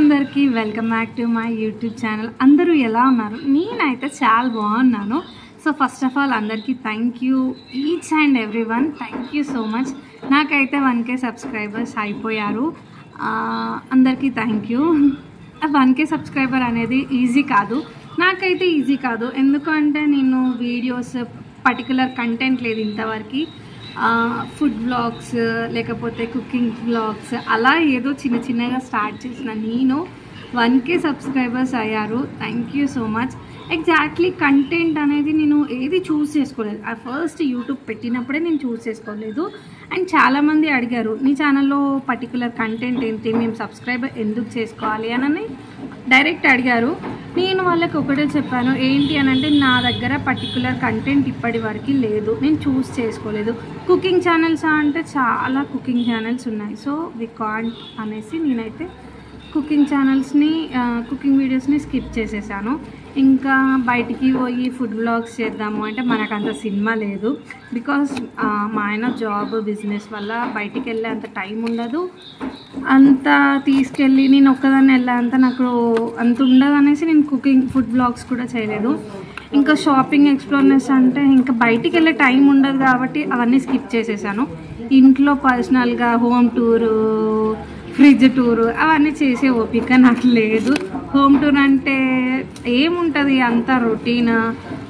అందరికీ welcome back to my YouTube channel. అందరూ ఎలా ఉన్నారు? నేనైతే చాలా బాగున్నాను. సో ఫస్ట్ ఆఫ్ ఆల్ అందరికీ thank you each and every one. Thank you so much. నాకైతే 1K సబ్స్క్రైబర్స్ అయిపోయారు. అందరికీ థ్యాంక్ యూ. 1K సబ్స్క్రైబర్ అనేది ఈజీ కాదు, నాకైతే ఈజీ కాదు. ఎందుకంటే నేను వీడియోస్ పర్టికులర్ కంటెంట్ లేదు ఇంతవరకు. ఫుడ్ వ్లాగ్స్ లేకపోతే కుకింగ్ వ్లాగ్స్ అలా ఏదో చిన్న చిన్నగా స్టార్ట్ చేసిన నేను 1K సబ్స్క్రైబర్స్ అయ్యారు. Thank you so much. Exactly content అనేది నేను ఏది చూస్ చేసుకోలేదు. ఫస్ట్ యూట్యూబ్ పెట్టినప్పుడే నేను చూస్ చేసుకోలేదు. అండ్ చాలామంది అడిగారు, నీ ఛానల్లో పర్టికులర్ కంటెంట్ ఏంటి, మేము సబ్స్క్రైబర్ ఎందుకు చేసుకోవాలి అని డైరెక్ట్ అడిగారు. నేను వాళ్ళకి ఒకటే చెప్పాను, ఏంటి అని అంటే నా దగ్గర పర్టికులర్ కంటెంట్ ఇప్పటి వరకు లేదు, నేను చూస్ చేసుకోలేదు. కుకింగ్ ఛానల్స్ అంటే చాలా కుకింగ్ ఛానల్స్ ఉన్నాయి. సో వి కాంట్ అనేసి నేనైతే కుకింగ్ ఛానల్స్ని కుకింగ్ వీడియోస్ని స్కిప్ చేసేసాను. ఇంకా బయటికి పోయి ఫుడ్ వ్లాగ్స్ చేద్దాము అంటే మనకంత సినిమా లేదు. బికాస్ మా ఆయన జాబ్ బిజినెస్ వల్ల బయటికి వెళ్ళే అంత టైం ఉండదు. అంత తీసుకెళ్ళి నేను ఒక్కదాన్ని వెళ్ళేంత నాకు అంత ఉండదు అనేసి నేను కుకింగ్ ఫుడ్ వ్లాగ్స్ కూడా చేయలేదు. ఇంకా షాపింగ్ ఎక్స్ప్లోర్నెస్ అంటే ఇంకా బయటికి వెళ్ళే టైం ఉండదు కాబట్టి అవన్నీ స్కిప్ చేసేసాను. ఇంట్లో పర్సనల్గా హోమ్ టూరు, ఫ్రిడ్జ్ టూరు అవన్నీ చేసే ఓపిక నాకు లేదు. హోమ్ టూర్ అంటే ఏముంటుంది, అంత రొటీన్,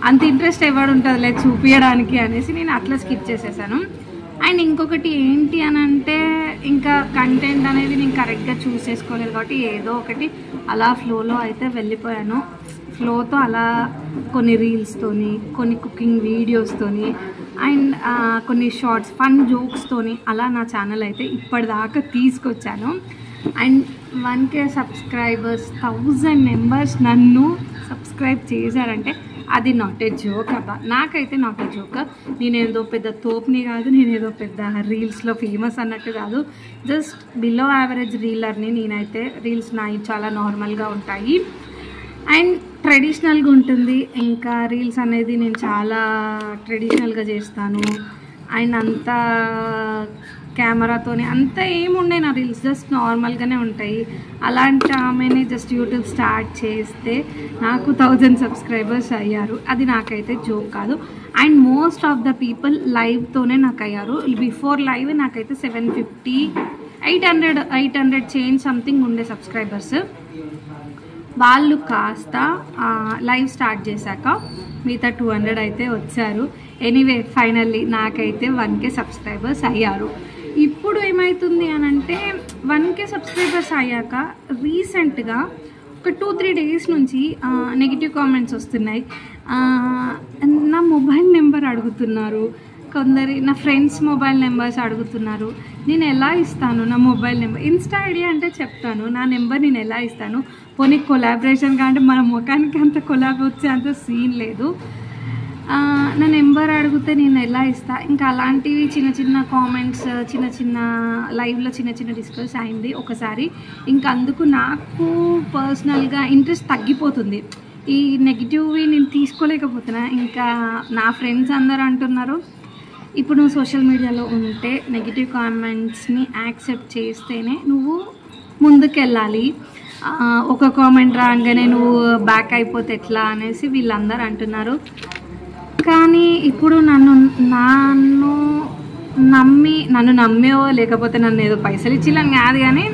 అంత ఇంట్రెస్ట్ ఎవడు ఉంటుంది లేదు చూపించడానికి అనేసి నేను అట్లా స్కిప్ చేసేసాను. అండ్ ఇంకొకటి ఏంటి అని అంటే ఇంకా కంటెంట్ అనేది నేను కరెక్ట్గా చూస్ చేసుకోలేదు కాబట్టి ఏదో ఒకటి అలా ఫ్లోలో అయితే వెళ్ళిపోయాను. ఫ్లోతో అలా కొన్ని రీల్స్తోని, కొన్ని కుకింగ్ వీడియోస్తోని అండ్ కొన్ని షార్ట్స్ ఫన్ జోక్స్తోని అలా నా ఛానల్ అయితే ఇప్పటిదాకా తీసుకొచ్చాను. అండ్ 1K సబ్స్క్రైబర్స్ 1000 మెంబర్స్ నన్ను సబ్స్క్రైబ్ చేశారంటే అది నాట్ ఏ జోక్ అబ్బా. నాకైతే నాట్ ఏ జోక్. నేనేదో పెద్ద తోపుని కాదు, నేనేదో పెద్ద రీల్స్లో ఫేమస్ అన్నట్టు కాదు. జస్ట్ బిలో యావరేజ్ రీలర్ని నేనైతే. రీల్స్ నాయి చాలా నార్మల్గా ఉంటాయి అండ్ ట్రెడిషనల్గా ఉంటుంది. ఇంకా రీల్స్ అనేది నేను చాలా ట్రెడిషనల్గా చేస్తాను. అండ్ అంతా కెమెరాతోనే అంత ఏముండే నా రీల్స్ జస్ట్ నార్మల్గానే ఉంటాయి. అలాంటి ఆమెని జస్ట్ యూట్యూబ్ స్టార్ట్ చేస్తే నాకు 1000 సబ్స్క్రైబర్స్ అయ్యారు. అది నాకైతే జోక్ కాదు. And most of the people లైవ్తోనే నాకు అయ్యారు. బిఫోర్ లైవ్ నాకైతే 750 800 చేంజ్ సంథింగ్ ఉండే సబ్స్క్రైబర్స్. వాళ్ళు కాస్త లైవ్ స్టార్ట్ చేశాక మిగతా 200 అయితే వచ్చారు. ఎనీవే ఫైనల్లీ నాకైతే 1K సబ్స్క్రైబర్స్ అయ్యారు. ఇప్పుడు ఏమవుతుంది అని అంటే 1K సబ్స్క్రైబర్స్ అయ్యాక రీసెంట్గా ఒక 2-3 డేస్ నుంచి నెగిటివ్ కామెంట్స్ వస్తున్నాయి. నా మొబైల్ నెంబర్ అడుగుతున్నారు, కొందరు నా ఫ్రెండ్స్ మొబైల్ నెంబర్స్ అడుగుతున్నారు. నేను ఎలా ఇస్తాను నా మొబైల్ నెంబర్? ఇన్స్టా ఐడి అంటే చెప్తాను, నా నెంబర్ నేను ఎలా ఇస్తాను? పోనీ కొలాబరేషన్ అంటే మన ముఖానికి అంత కొలాబ్ వచ్చే అంత సీన్ లేదు. నా నెంబర్ అడిగితే నేను ఎలా ఇస్తా? ఇంకా అలాంటివి చిన్న చిన్న కామెంట్స్, చిన్న చిన్న లైవ్లో చిన్న చిన్న డిస్కస్ అయింది ఒకసారి. ఇంకా అందుకు నాకు పర్సనల్గా ఇంట్రెస్ట్ తగ్గిపోతుంది. ఈ నెగిటివ్వి నేను తీసుకోలేకపోతున్నా. ఇంకా నా ఫ్రెండ్స్ అందరూ అంటున్నారు, ఇప్పుడు నువ్వు సోషల్ మీడియాలో ఉంటే నెగిటివ్ కామెంట్స్ని యాక్సెప్ట్ చేస్తేనే నువ్వు ముందుకెళ్ళాలి. ఒక కామెంట్ రాగానే నువ్వు బ్యాక్ అయిపోతే ఎట్లా అనేసి వీళ్ళందరూ అంటున్నారు. కానీ ఇప్పుడు నన్ను నమ్మేవో లేకపోతే నన్ను ఏదో పైసలు ఇచ్చిలని కాదు, కానీ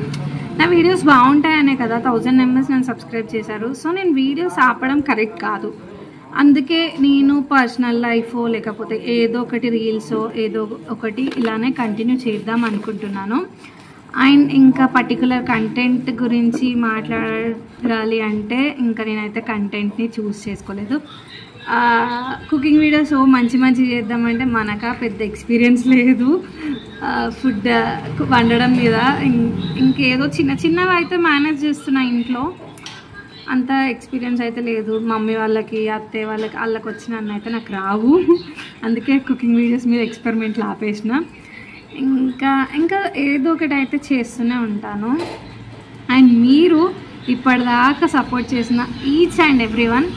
నా వీడియోస్ బాగుంటాయనే కదా 1000 మెంబర్స్ నన్ను సబ్స్క్రైబ్ చేశారు. సో నేను వీడియోస్ ఆపడం కరెక్ట్ కాదు. అందుకే నేను పర్సనల్ లైఫ్ లేకపోతే ఏదో ఒకటి రీల్సో ఏదో ఒకటి ఇలానే కంటిన్యూ చేద్దాం అనుకుంటున్నాను. అండ్ ఇంకా పర్టికులర్ కంటెంట్ గురించి మాట్లాడాలి అంటే ఇంకా నేనైతే కంటెంట్ని చూస్ చేసుకోలేదు. కుకింగ్ వీడియోస్ మంచి చేద్దామంటే మనకు పెద్ద ఎక్స్పీరియన్స్ లేదు ఫుడ్ వండడం మీద. ఇంకేదో చిన్నవి అయితే మేనేజ్ చేస్తున్నా ఇంట్లో, అంత ఎక్స్పీరియన్స్ అయితే లేదు. మమ్మీ వాళ్ళకి అత్తయ్య వాళ్ళకి వచ్చిన అన్న అయితే నాకు రావు. అందుకే కుకింగ్ వీడియోస్ మీద ఎక్స్పెరిమెంట్లు ఆపేసిన. ఇంకా ఏదో ఒకటి అయితే చేస్తూనే ఉంటాను. అండ్ మీరు ఇప్పటిదాకా సపోర్ట్ చేసిన each and every one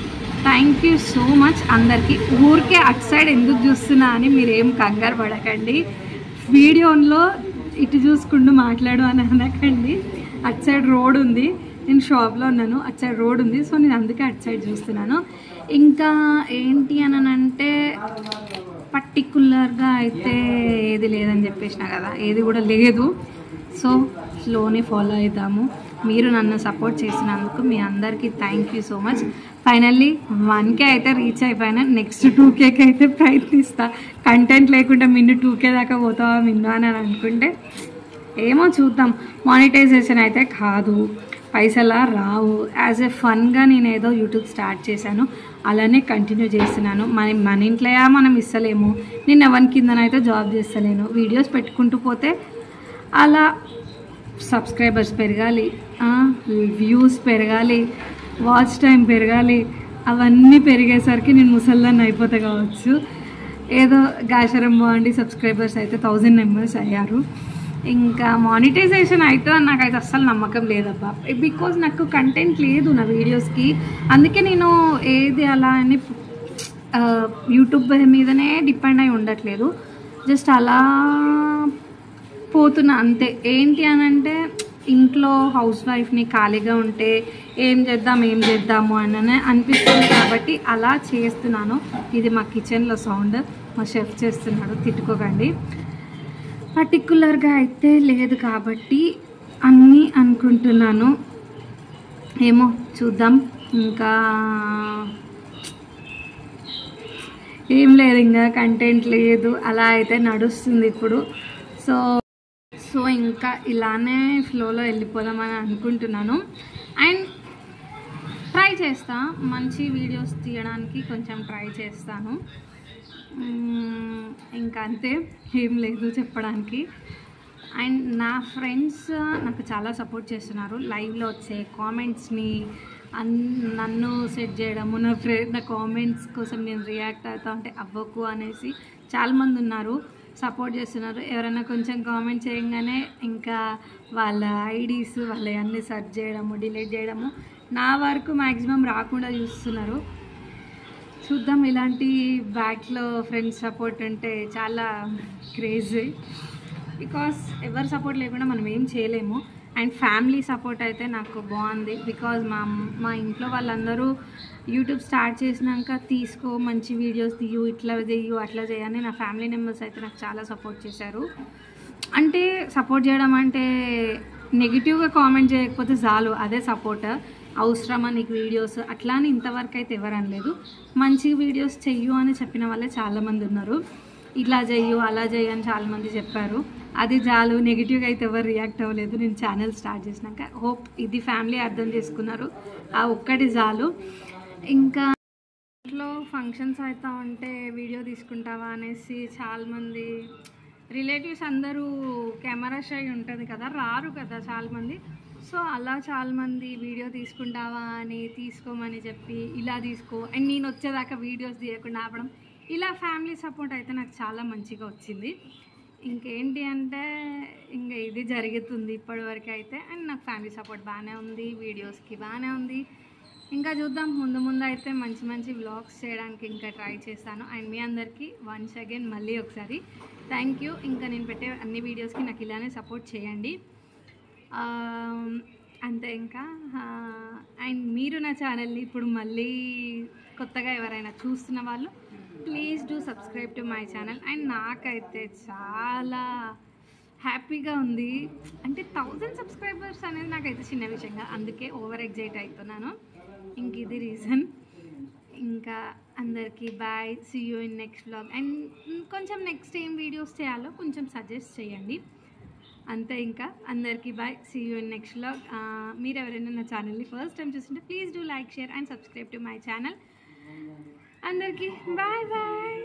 thank you so much. అందరికీ ఊరికే అటు సైడ్ ఎందుకు చూస్తున్నా అని మీరేం కంగారు పడకండి. వీడియోలో ఇటు చూసుకుంటూ మాట్లాడు అని అనకండి. అటు సైడ్ రోడ్ ఉంది, నేను షాప్లో ఉన్నాను, అటు సైడ్ రోడ్ ఉంది, సో నేను అందుకే అటు సైడ్ చూస్తున్నాను. ఇంకా ఏంటి అని అంటే పర్టికులర్గా అయితే ఏది లేదని చెప్పేసిన కదా, ఏది కూడా లేదు. సో స్లోని ఫాలో అవుతాము. మీరు నన్ను సపోర్ట్ చేసినందుకు మీ అందరికీ thank you so much. Finally 1K అయితే రీచ్ అయిపోయినా. నెక్స్ట్ 2Kకి అయితే ప్రయత్నిస్తా. కంటెంట్ లేకుండా మిన్ను 2K దాకా పోతావా మిన్ను అని అనుకుంటే ఏమో చూద్దాం. మానిటైజేషన్ అయితే కాదు, పైసలా రావు. యాజ్ ఎ ఫన్గా నేను ఏదో యూట్యూబ్ స్టార్ట్ చేశాను, అలానే కంటిన్యూ చేస్తున్నాను. మన ఇంట్లో మనం ఇస్తలేము, నేను ఎవరి కిందనైతే జాబ్ చేస్తలేను. వీడియోస్ పెట్టుకుంటూ పోతే అలా సబ్స్క్రైబర్స్ పెరగాలి, వ్యూస్ పెరగాలి, వాచ్ టైం పెరగాలి. అవన్నీ పెరిగేసరికి నేను ముసల్దాన్ని అయిపోతా కావచ్చు. ఏదో గాషరం బాగుండి సబ్స్క్రైబర్స్ అయితే 1000 మెంబర్స్ అయ్యారు. ఇంకా మానిటైజేషన్ అయితే నాకైతే అస్సలు నమ్మకం లేదబ్బా, బికాజ్ నాకు కంటెంట్ లేదు నా వీడియోస్కి. అందుకే నేను ఏది అలా అని యూట్యూబ్ మీదనే డిపెండ్ అయి ఉండట్లేదు, జస్ట్ అలా పోతున్నా అంతే. ఏంటి అని అంటే ఇంట్లో హౌస్ వైఫ్ని ఖాళీగా ఉంటే ఏం చేద్దాము అని అనిపిస్తుంది కాబట్టి అలా చేస్తున్నాను. ఇది మా కిచెన్లో సౌండ్, మా షెఫ్ చేస్తున్నాడు, తిట్టుకోకండి. పర్టికులర్గా అయితే లేదు కాబట్టి అన్నీ అనుకుంటున్నాను. ఏమో చూద్దాం. ఇంకా ఏం లేదు, ఇంకా కంటెంట్ లేదు, అలా అయితే నడుస్తుంది ఇప్పుడు. సో ఇంకా ఇలానే ఫ్లోలో వెళ్ళిపోదామని అనుకుంటున్నాను. అండ్ ట్రై చేస్తా, మంచి వీడియోస్ తీయడానికి కొంచెం ట్రై చేస్తాను. ఇంకా అంతే, ఏం లేదు చెప్పడానికి. అండ్ నా ఫ్రెండ్స్ నాకు చాలా సపోర్ట్ చేస్తున్నారు. లైవ్లో వచ్చే కామెంట్స్ని నన్ను సెట్ చేయడము, నా కామెంట్స్ కోసం నేను రియాక్ట్ అవుతా ఉంటే అవ్వకు అనేసి చాలామంది ఉన్నారు, సపోర్ట్ చేస్తున్నారు. ఎవరైనా కొంచెం కామెంట్ చేయగానే ఇంకా వాళ్ళ ఐడీస్ వాళ్ళ అన్నీ సెర్చ్ చేయడము, డిలీట్ చేయడము, నా వరకు మ్యాక్సిమం రాకుండా చూస్తున్నారు. చూద్దాం, ఇలాంటి బ్యాక్లో ఫ్రెండ్స్ సపోర్ట్ అంటే చాలా క్రేజీ, బికాస్ ఎవరు సపోర్ట్ లేకుండా మనం ఏం చేయలేము. అండ్ ఫ్యామిలీ సపోర్ట్ అయితే నాకు బాగుంది, బికాజ్ మా ఇంట్లో వాళ్ళందరూ యూట్యూబ్ స్టార్ట్ చేసినాక తీసుకో, మంచి వీడియోస్ తీయు, ఇట్లా చేయు, అట్లా చేయని నా ఫ్యామిలీ మెంబర్స్ అయితే నాకు చాలా సపోర్ట్ చేశారు. అంటే సపోర్ట్ చేయడం అంటే నెగిటివ్గా కామెంట్ చేయకపోతే చాలు, అదే సపోర్ట్. అవసరమా నీకు వీడియోస్ అట్లా అని ఇంతవరకు అయితే ఎవరు అనలేదు. మంచి వీడియోస్ చెయ్యు అని చెప్పిన వాళ్ళే చాలామంది ఉన్నారు. ఇలా చెయ్యు అలా చెయ్యు అని చాలామంది చెప్పారు, అది చాలు. నెగిటివ్గా అయితే ఎవరు రియాక్ట్ అవ్వలేదు నేను ఛానల్ స్టార్ట్ చేసినాక. హోప్ ఇది ఫ్యామిలీ అర్థం చేసుకున్నారు, ఆ ఒక్కటి చాలు. ఇంకా ఇంట్లో ఫంక్షన్స్ అవుతా ఉంటే వీడియో తీసుకుంటావా అనేసి చాలామంది రిలేటివ్స్ అందరూ కెమెరా షై ఉంటుంది కదా, రారు కదా చాలామంది. సో అలా చాలామంది వీడియో తీసుకుంటావా అని తీసుకోమని చెప్పి ఇలా తీసుకో, అండ్ నేను వచ్చేదాకా వీడియోస్ తీయకుండా ఆపడం, ఇలా ఫ్యామిలీ సపోర్ట్ అయితే నాకు చాలా మంచిగా వచ్చింది. ఇంకేంటి అంటే ఇంకా ఇది జరుగుతుంది ఇప్పటివరకు అయితే. అండ్ నాకు ఫ్యామిలీ సపోర్ట్ బాగానే ఉంది, వీడియోస్కి బాగానే ఉంది. ఇంకా చూద్దాం, ముందు అయితే మంచి వ్లాగ్స్ చేయడానికి ఇంకా ట్రై చేస్తాను. అండ్ మీ అందరికీ వన్స్ అగైన్ మళ్ళీ ఒకసారి థ్యాంక్ యూ. ఇంకా నేను పెట్టే అన్ని వీడియోస్కి నాకు ఇలానే సపోర్ట్ చేయండి అంతే. ఇంకా అండ్ మీరు నా ఛానల్ని ఇప్పుడు మళ్ళీ కొత్తగా ఎవరైనా చూస్తున్న వాళ్ళు please do subscribe to my channel. And నాకైతే చాలా హ్యాపీగా ఉంది, అంటే 1000 సబ్స్క్రైబర్స్ అనేది నాకైతే చిన్న విషయంగా, అందుకే ఓవర్ ఎగ్జైట్ అవుతున్నాను. ఇంక ఇది రీజన్. ఇంకా అందరికీ bye, see you in next vlog. And కొంచెం నెక్స్ట్ ఏం వీడియోస్ చేయాలో కొంచెం సజెస్ట్ చేయండి అంతే. ఇంకా అందరికీ bye, see you in next vlog. మీరు ఎవరైనా నా ఛానల్ని ఫస్ట్ టైం చూస్తుంటే please do like, share and subscribe to my channel. అందరికీ బాయ్ బాయ్.